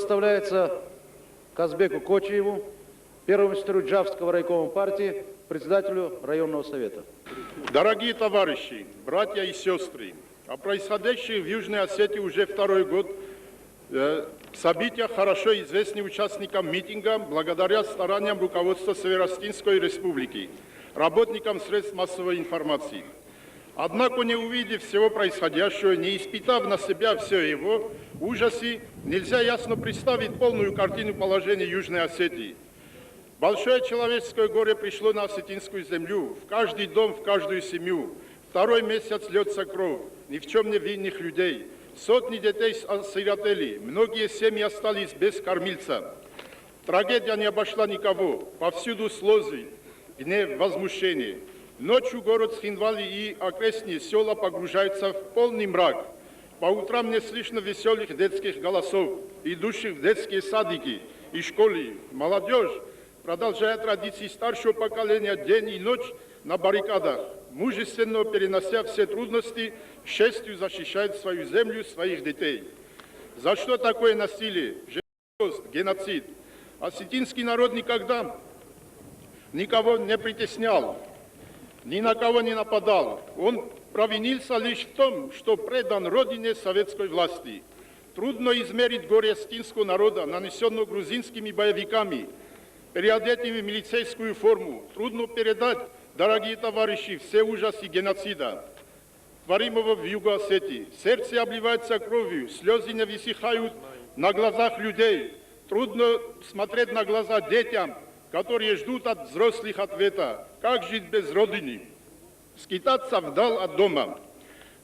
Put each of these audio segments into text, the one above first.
предоставляется Казбеку Кочиеву, первому секретарю Джавского райкома партии, председателю районного совета. Дорогие товарищи, братья и сестры, о происходящих в Южной Осетии уже второй год события хорошо известны участникам митинга благодаря стараниям руководства Северо-Осетинской республики, работникам средств массовой информации. Однако, не увидев всего происходящего, не испытав на себя все его ужасы, нельзя ясно представить полную картину положения Южной Осетии. Большое человеческое горе пришло на осетинскую землю, в каждый дом, в каждую семью. Второй месяц льется кровь ни в чем не винных людей. Сотни детей осиротели, многие семьи остались без кормильца. Трагедия не обошла никого, повсюду слезы, гнев, возмущение. Ночью город Схинвали и окрестные села погружаются в полный мрак. По утрам не слышно веселых детских голосов, идущих в детские садики и школы. Молодежь, продолжая традиции старшего поколения, день и ночь на баррикадах, мужественно перенося все трудности, с честью защищает свою землю, своих детей. За что такое насилие, жестокость, геноцид? Осетинский народ никогда никого не притеснял, ни на кого не нападал. Он провинился лишь в том, что предан родине советской власти. Трудно измерить горе осетинского народа, нанесенного грузинскими боевиками, переодетыми в милицейскую форму. Трудно передать, дорогие товарищи, все ужасы геноцида, творимого в Юго-Осетии. Сердце обливается кровью, слезы не высыхают на глазах людей. Трудно смотреть на глаза детям, которые ждут от взрослых ответа. Как жить без родины? Скитаться вдаль от дома.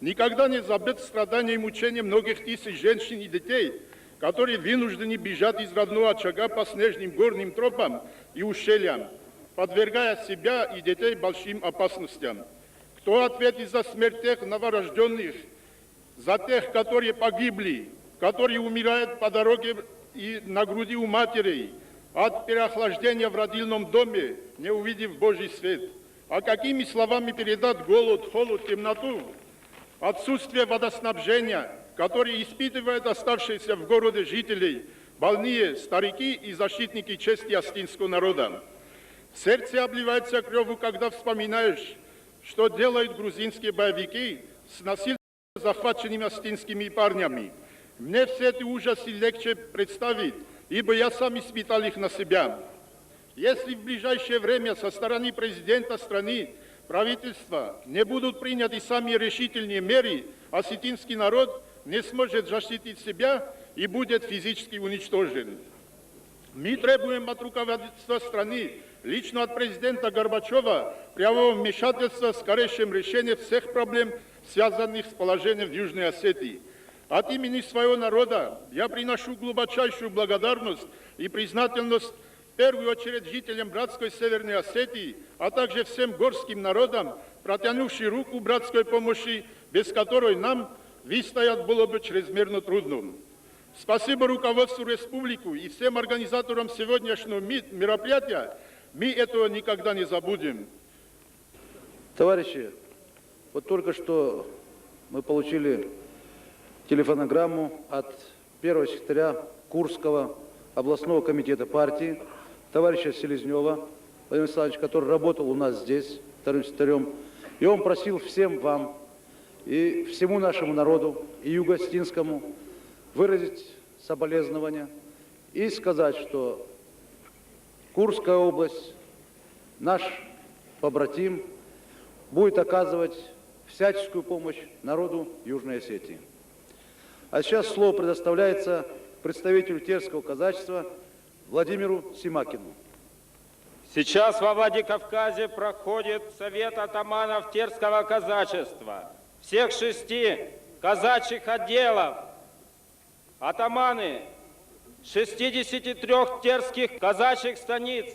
Никогда не забыть страдания и мучения многих тысяч женщин и детей, которые вынуждены бежать из родного очага по снежным горным тропам и ущельям, подвергая себя и детей большим опасностям. Кто ответит за смерть тех новорожденных, за тех, которые погибли, которые умирают по дороге и на груди у матерей, от переохлаждения в родильном доме, не увидев Божий свет? А какими словами передать голод, холод, темноту, отсутствие водоснабжения, которые испытывают оставшиеся в городе жителей, больные, старики и защитники чести осетинского народа? Сердце обливается кровью, когда вспоминаешь, что делают грузинские боевики с насильно захваченными осетинскими парнями. Мне все эти ужасы легче представить, ибо я сам испытал их на себя. Если в ближайшее время со стороны президента страны, правительства не будут приняты самые решительные меры, осетинский народ не сможет защитить себя и будет физически уничтожен. Мы требуем от руководства страны, лично от президента Горбачева, прямого вмешательства в скорейшем решении всех проблем, связанных с положением в Южной Осетии. От имени своего народа я приношу глубочайшую благодарность и признательность в первую очередь жителям братской Северной Осетии, а также всем горским народам, протянувшим руку братской помощи, без которой нам выстоять было бы чрезмерно трудно. Спасибо руководству республики и всем организаторам сегодняшнего мероприятия. Мы этого никогда не забудем. Товарищи, вот только что мы получили телефонограмму от первого секретаря Курского областного комитета партии, товарища Селезнева Владимира Александровича, который работал у нас здесь, вторым секретарем. И он просил всем вам и всему нашему народу, и юго-осетинскому, выразить соболезнования и сказать, что Курская область, наш побратим, будет оказывать всяческую помощь народу Южной Осетии. А сейчас слово предоставляется представителю терского казачества Владимиру Симакину. Сейчас во Владикавказе проходит совет атаманов терского казачества. Всех 6 казачьих отделов. Атаманы 63 терских казачьих станиц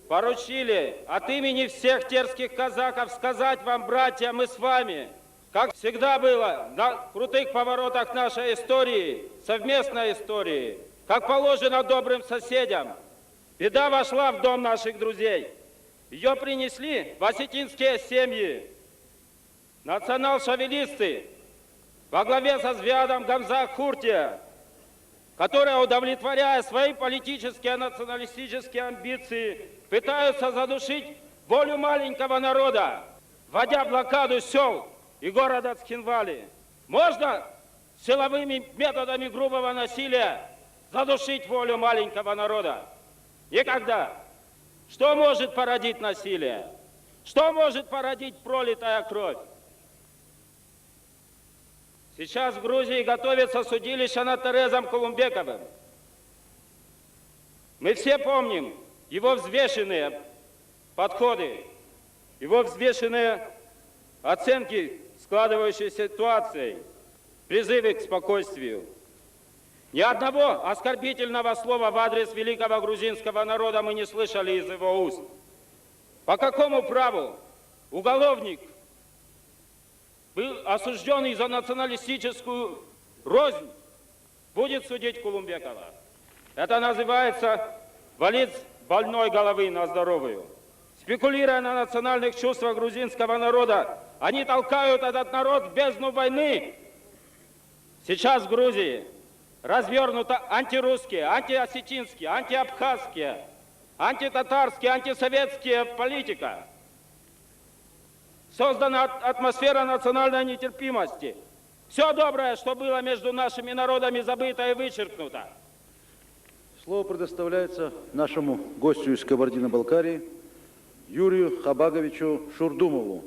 поручили от имени всех терских казаков сказать вам, братья, мы с вами, как всегда было на крутых поворотах нашей истории, совместной истории, как положено добрым соседям. Беда вошла в дом наших друзей. Ее принесли в осетинские семьи. Национал-шовинисты во главе со Звиадом Гамза Хуртия которые, удовлетворяя свои политические националистические амбиции, пытаются задушить волю маленького народа, вводя блокаду сел и города Цхинвали. Можно силовыми методами грубого насилия задушить волю маленького народа? Никогда. Что может породить насилие? Что может породить пролитая кровь? Сейчас в Грузии готовится судилище над Терезом Кулумбековым. Мы все помним его взвешенные подходы, его взвешенные оценки складывающейся ситуации, призывы к спокойствию. Ни одного оскорбительного слова в адрес великого грузинского народа мы не слышали из его уст. По какому праву уголовник, был осужденный за националистическую рознь, будет судить Кулумбекова? Это называется валить с больной головы на здоровую. Спекулируя на национальных чувствах грузинского народа, они толкают этот народ в бездну войны. Сейчас в Грузии развернута антирусские, антиосетинские, антиабхазские, антитатарские, антисоветские политика. Создана атмосфера национальной нетерпимости. Все доброе, что было между нашими народами, забыто и вычеркнуто. Слово предоставляется нашему гостю из Кабардино-Балкарии Юрию Хабаговичу Шурдумову,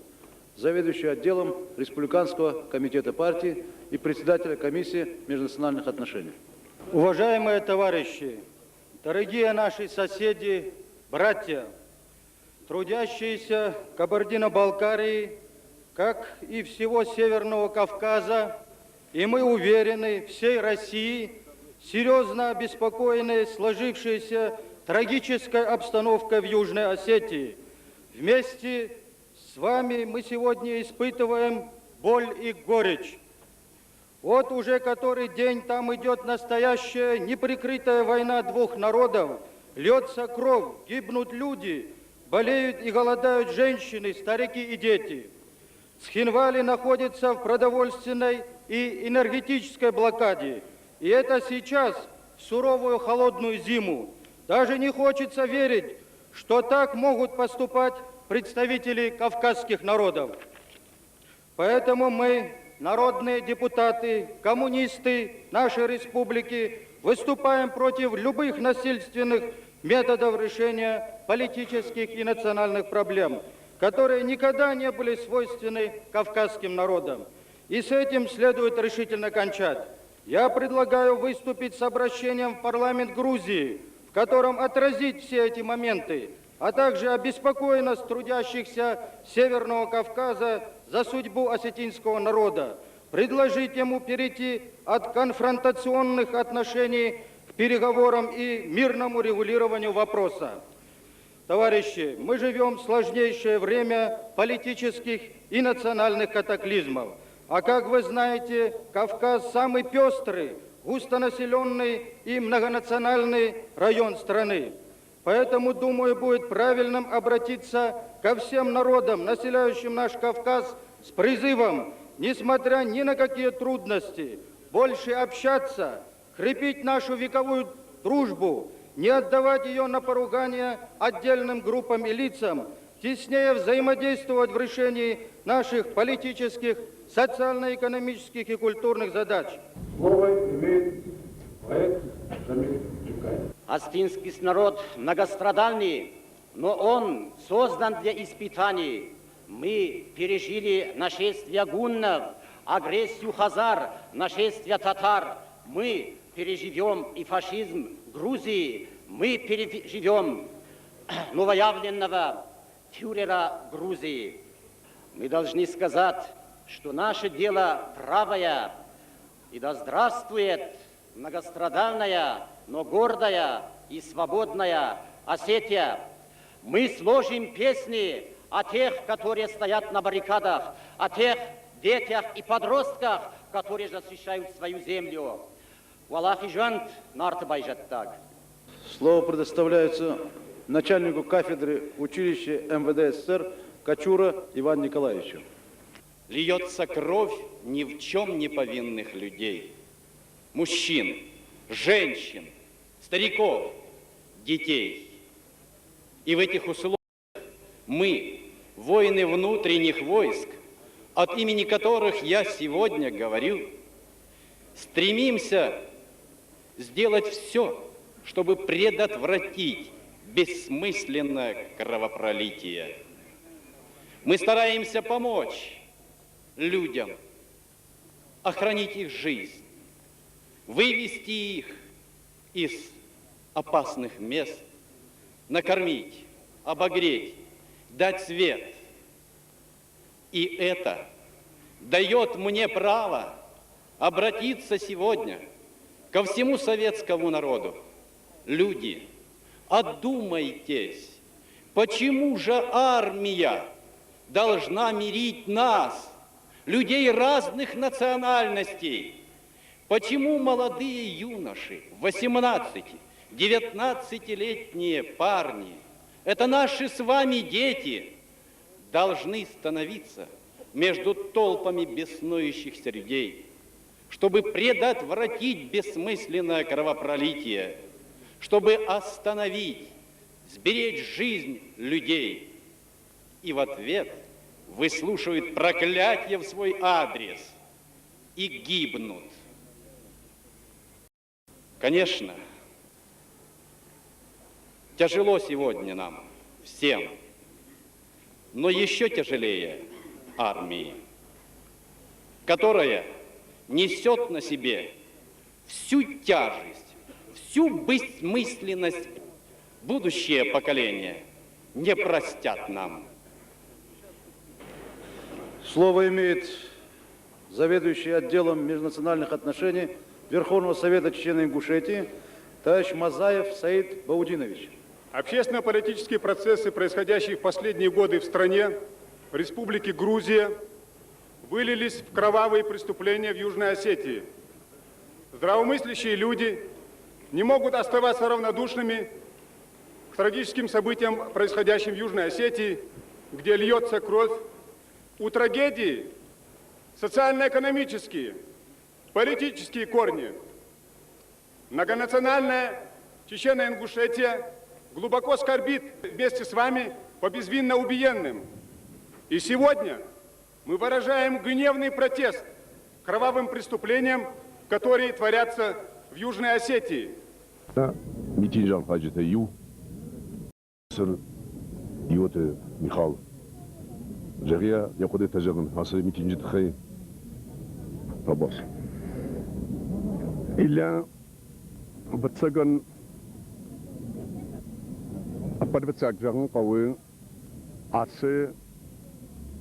заведующий отделом Республиканского комитета партии и председателя комиссии межнациональных отношений. Уважаемые товарищи, дорогие наши соседи, братья, трудящиеся Кабардино-Балкарии, как и всего Северного Кавказа, и мы уверены, всей России, серьезно обеспокоены сложившейся трагической обстановкой в Южной Осетии. Вместе с вами мы сегодня испытываем боль и горечь. Вот уже который день там идет настоящая неприкрытая война двух народов. Льется кровь, гибнут люди, болеют и голодают женщины, старики и дети. Цхинвали находится в продовольственной и энергетической блокаде. И это сейчас, в суровую холодную зиму. Даже не хочется верить, что так могут поступать представители кавказских народов. Поэтому мы, народные депутаты, коммунисты нашей республики, выступаем против любых насильственных методов решения политических и национальных проблем, которые никогда не были свойственны кавказским народам. И с этим следует решительно кончать. Я предлагаю выступить с обращением в парламент Грузии, в котором отразить все эти моменты, а также обеспокоенность трудящихся Северного Кавказа за судьбу осетинского народа, предложить ему перейти от конфронтационных отношений к переговорам и мирному регулированию вопроса. Товарищи, мы живем в сложнейшее время политических и национальных катаклизмов. А как вы знаете, Кавказ самый пестрый, густонаселенный и многонациональный район страны. Поэтому, думаю, будет правильным обратиться ко всем народам, населяющим наш Кавказ, с призывом, несмотря ни на какие трудности, больше общаться, крепить нашу вековую дружбу, не отдавать ее на поругание отдельным группам и лицам, теснее взаимодействовать в решении наших политических, социально-экономических и культурных задач. Слово имеет поэт Джамиль Джукаев. Осетинский народ многострадальный, но он создан для испытаний. Мы пережили нашествие гуннов, агрессию хазар, нашествие татар. Мы переживем и фашизм Грузии. Мы переживем новоявленного фюрера Грузии. Мы должны сказать, что наше дело правое, и да здравствует многострадальная, но гордая и свободная Осетия. Мы сложим песни о тех, которые стоят на баррикадах, о тех детях и подростках, которые защищают свою землю. Валлахи жант нартыбай жаттаг. Слово предоставляется начальнику кафедры училища МВД СССР Качура Ивану Николаевичу. Льется кровь ни в чем не повинных людей, мужчин, женщин, стариков, детей. И в этих условиях мы, воины внутренних войск, от имени которых я сегодня говорю, стремимся сделать все, чтобы предотвратить бессмысленное кровопролитие. Мы стараемся помочь людям, охранить их жизнь, вывести их из опасных мест, накормить, обогреть, дать свет. И это дает мне право обратиться сегодня ко всему советскому народу. Люди, одумайтесь, почему же армия должна мирить нас, людей разных национальностей? Почему молодые юноши, 18-19-летние парни, это наши с вами дети, должны становиться между толпами беснующихся людей, чтобы предотвратить бессмысленное кровопролитие, чтобы остановить, сберечь жизнь людей? И в ответ выслушивают проклятия в свой адрес и гибнут. Конечно, тяжело сегодня нам всем, но еще тяжелее армии, которая несет на себе всю тяжесть, всю бессмысленность. Будущее поколение не простят нам. Слово имеет заведующий отделом межнациональных отношений Верховного Совета Чечено-Ингушетии товарищ Мазаев Саид Баудинович. Общественно-политические процессы, происходящие в последние годы в стране, в Республике Грузия, вылились в кровавые преступления в Южной Осетии. Здравомыслящие люди не могут оставаться равнодушными к трагическим событиям, происходящим в Южной Осетии, где льется кровь. У трагедии социально-экономические, политические корни. Многонациональная Чечено-Ингушетия глубоко скорбит вместе с вами по безвинно убиенным. И сегодня мы выражаем гневный протест кровавым преступлениям, которые творятся в Южной Осетии.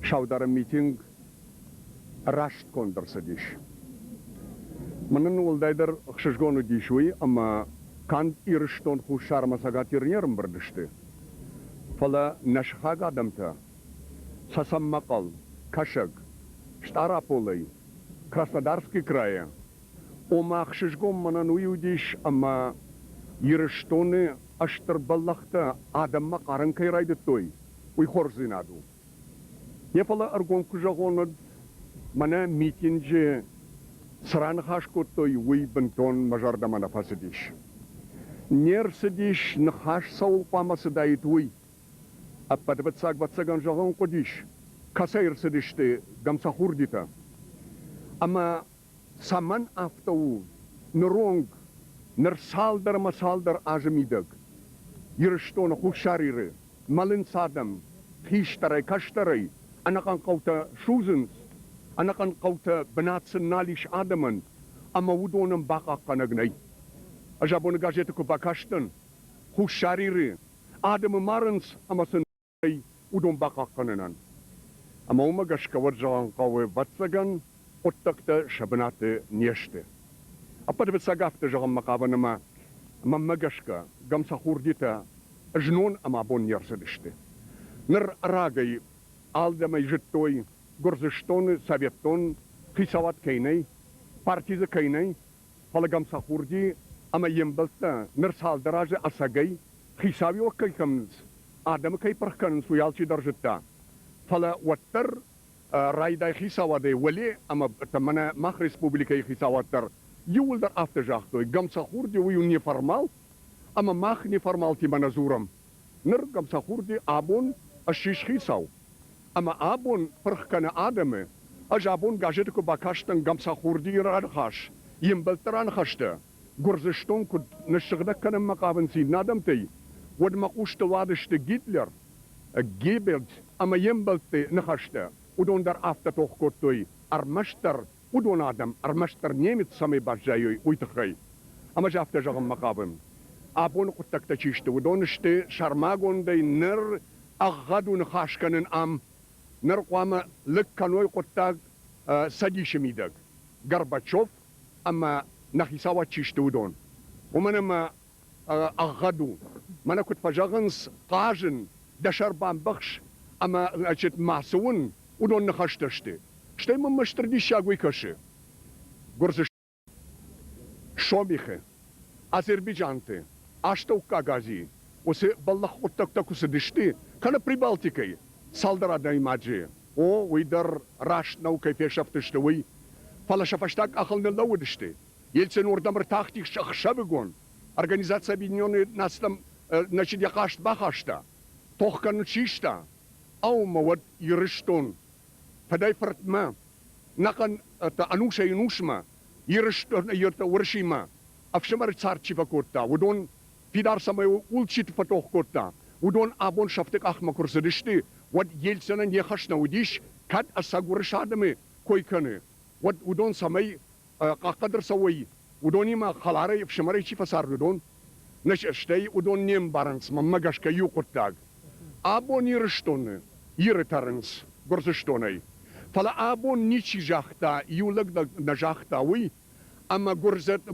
Шаудара митинг рашт контрсадиш. Манан улдайдар хшишгону дишуи, ама канд ирштон хушар масагатир нерм бардышты. Фала нашхаг адамта, Сасаммакал, Кашаг, Штараполой, Краснодарский край. Ома хшишгон манан уюдиш, ама ирштоны аштарбаллахта адамма каранкай райдытой, уйхорзинаду. Ефала аргон кужагонод мана митинже сранхашко той уй бентон мажардамана фасидиш. Нерсидиш нхаш саул памасыдайт уй. Аппадватсаг ватсаган жагон кодиш. Касайрсидиште гамсахурдита. Ама саман автоу нронг нерсалдар масалдар ажмидаг. Ирштон хушарире малин садам хиштарай каштарай. Anakan kauta shuzens, anakan kauta benatsen nalish adaman, ama udonam baka kanagnay. Ajabon gazete ko bakashtan, hushariri, adam marans amasen udon baka kananan. Ama umagash kawadjan kawe vatsagan, ottakta shabanate nieste. Apad vetsagafte jagam makavanama, mamagashka, gamsahurdita, ajnon amabon yarsediste. Ner aragay, Алдамай життой, горзыштоны, советон, хисават кейней, партиза кейней, палагам сахурди, ама ембалта, нерсалдаражи асагай, хисави окайкамнс, адама кай пархканс уялчи даржитта. Фала ваттар райдай хисаваде вали, ама тамана мах республикай хисаваттар, Je wil daar af te zachten. Gamsa hoorde we niet formaal. Maar mag niet formaal die manazuram. Ner gamsa hoorde abon als schischisau. Maar abon perkane ademe. Als abon gajet ko bakashtan gamsa hoorde radhash. Yem beltran khashte. Gurzeston kud nishgda kana maqaben si nadamtei. Wad maqushte wadishte Hitler. Gebelt. Ama yem belte nakhashte. Udon daar af te toch kotoi. Armashter. Udon adam. Armashter Nemets same bajayoi uitgei. Ama jafte jagam maqaben. Abon kutakta chishte. Udon shte sharmagon de ner agadun khashkanen am. Ner qama lekkanoi kutak sadishmidag. Gorbachev. أما نخيساوا تشتودون ومن ما أغدو من كنت فجاغنس قاجن دشر بام بخش أما أجت معسون ودون نخشتشتي شتي من مشتردي شاقوي كشي غرز شوميخي أزربيجانتي أشتو كاغازي وسي بالله قطك تاكو سدشتي كان بريبالتيكي سالدرا دايماجي او ويدر راش نوكي فيشفتشتوي Фала шафаштак ахалны лаудышты. Ельцин урдамыр тахтик шабыгон. Организация Объединенных нас там, значит, яхашт бахашта. Тохкан чишта. Аума вот ирыштон. Подай фартма. Накан ануша и нушма. Ирыштон йорта уршима. А всемар царчи покорта. Удон пидар самой улчит фатох корта. Удон абон шафтик ахма курсадышты. Вот Ельцина не хашна удиш. Кад асагурышадами койканы. ود ودون سمي قدر سوي ودوني ما خلاري في شمري شي فصار ودون نششتي ودون نيم بارنس ما مغاش كيو قطاغ ابون يرشتون يرترنس غرزشتوني فلا ابون نيشي جاختا يولق نجاختا وي اما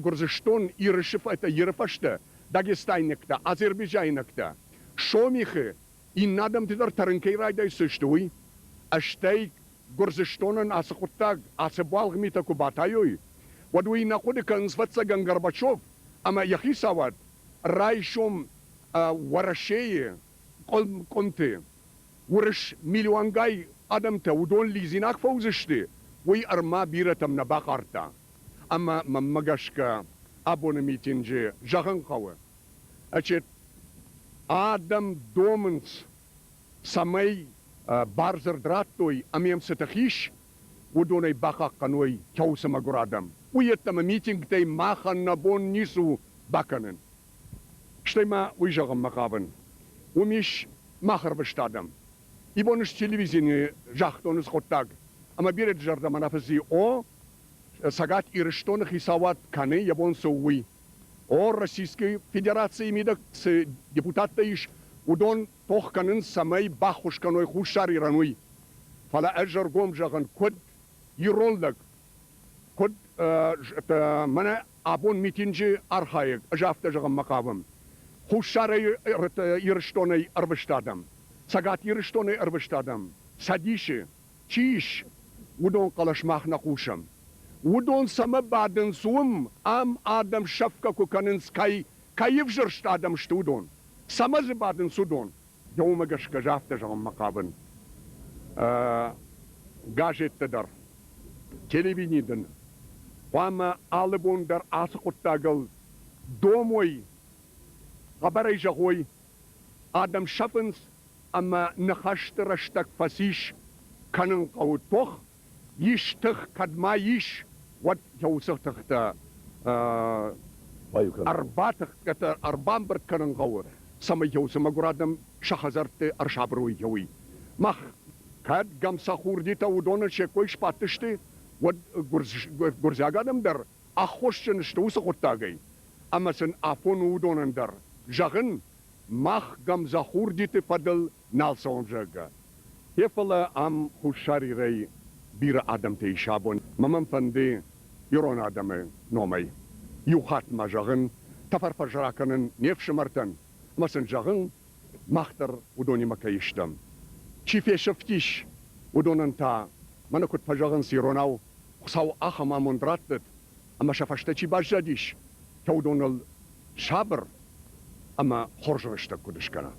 غرزشتون يرشف это يرفشتا داغستاينكتا азербайджанекта шомихе и надам тидер тарынкей райдай сыштуй аштей Горзештонен асхутаг асбалгмита кубатайой. Wadui nakude kanzvatsagan Горбачев, ама яхисават райшом варашее конте. Урш миллионгай адамта удон лизинак фаузышты. Уй арма биратам на бакарта. Ама мамагашка абономитинже жаган кавы. Ачет адам доменс самай Барзер драттой амем сетахиш удоной баха каной чаусама гурадам. Уеттама митинг тей махан на бон нису баканен. Штейма уйжагам макабен. Умиш махар бештадам. Ибониш телевизионе жахтонус хоттаг. Ама бирет жардам анафази о сагат ирштонах и сават кане ябон соуи. О Российской Федерации мидак с депутата иш ودون توخ كنن سماي باخوش كنوي خوشاري رانوي فلا اجر قوم جاغن كود يرولك كود منا ابون ميتينجي ارخايك اجافت جاغن مقابم خوشاري يرشتوني اربشتادم ساغات يرشتوني اربشتادم ساديشي تشيش ودون قلش ماخنا قوشم ودون سما بعدن سوم ام ادم شفكا كوكانن سكاي كايف جرشتادم شتودون سمز بعدن سودون يوم جاش كجافت جام مقابن جاجت تدر تلفزيون وما ألبون در أسقط تاجل دوموي خبري جهوي آدم شفنس أما نخشت رشتك فسيش كانن قوتوخ يشتخ كدما يش ود يوسف تخت أربعة كتر أربعة بركنن قوة سما يوسف مقرادم شخزرت أرشابروي يوي مخ كاد جام سخور ديتا ودون شكويش باتشتي ود غرزاغادم در أخوشن شتوس قطاغي أما سن أفون ودون در جاغن مخ جام سخور ديتا فضل نالسون جاغا يفلا أم خوشاري ري بير آدم تيشابون ممن فندي يرون آدم نومي يوخات ما جاغن تفرفر جراكنن نيفش مرتن مثلا جاغن مختر ودوني مكايشتم شيفي شفتيش ودونن تا من كنت فجاغن سيروناو خساو آخا ما مندراتت أما شفشتشي باجاديش تودون الشابر أما خرجرشتك كدش كنا